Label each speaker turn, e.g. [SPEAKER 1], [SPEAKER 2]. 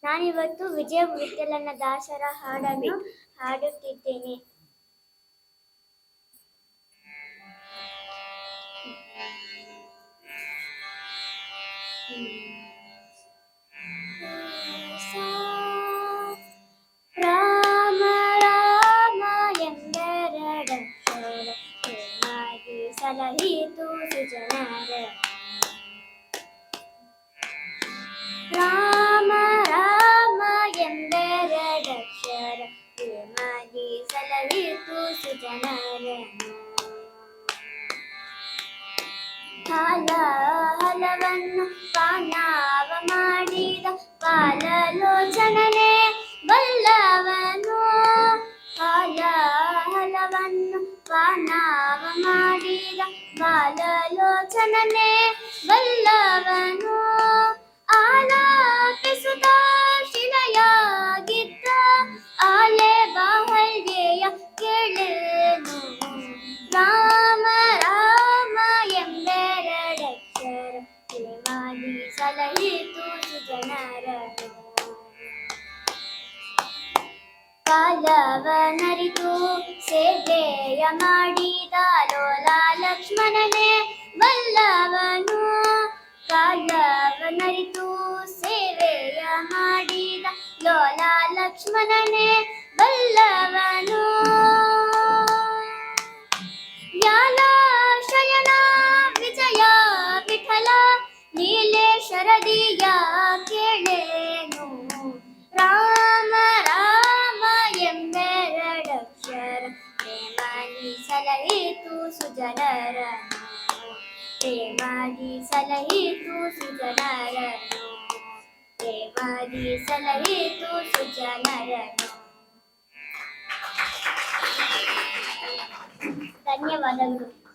[SPEAKER 1] ನಾನಿವತ್ತು ವಿಜಯ ವಿಠಲನ ದಾಸರ ಹಾಡನ್ನು ಹಾಡುತ್ತಿದ್ದೇನೆ. ರಾಮ ರಾಮ ಎಂದೆರಡಕ್ಷರ ಪ್ರೇಮಾಗಿ ಸಲಹಿತು ಸುಜನರ. ರಾಮ ರಾಮ ಎಂದೆರಡಕ್ಷರ ಪ್ರೇಮಾಗಿ ಸಲಹಿತು ಸುಜನರನು. ಹಲವನ್ನು ಪಾನವ ಮಾಡಿದ ಬಾಲಲೋಚನನೆ ಬಲ್ಲವನು. ಹಲವನ್ನು ಪಾನವ ಮಾಡಿದ ಬಾಲಲೋಚನನೆ ಬಲ್ಲವನು. ಆಲಾಪಿಸುತ್ತ ಶಿಲೆಯಾಗಿದ್ದ ಆಲೆ ಬಾಹಲ್ಗೆಯ ಕೇಳೇನು. ರಾಮ ರಾಮ ಎಂಬೆರಡಕ್ಷರ ಪ್ರೇಮಾಗಿ ಸಲಹಿತು ಸುಜನರನು. ಕಾಲವನರಿತು ಸೇವೆಯ ಮಾಡಿದ ಲೋಲ ಲಕ್ಷ್ಮಣನೇ ಬಲ್ಲವನು. ಕಾಲವನರಿತು ಸೇವೆಯ ಮಾಡಿದ ಲೋಲ ಲಕ್ಷ್ಮಣನೇ ಬಲ್ಲವನು. ವ್ಯಾಲಾಶಯನ ವಿಜಯ ವಿಠಲ ಲೀಲೆ ಶರದಿಯ ಕೇಳೇನು. ರಾಮ ರಾಮ ಎಂಬೆರಡಕ್ಷರ ಪ್ರೇಮಾಗಿ ಸಲಹಿತು ಸುಜನರನು. ಪ್ರೇಮಾಗಿ ಸಲಹಿತು ಸುಜನರನು. ಪ್ರೇಮಾಗಿ ಸಲಹಿತು ಸುಜನರನು. ಧನ್ಯವಾದಗಳು.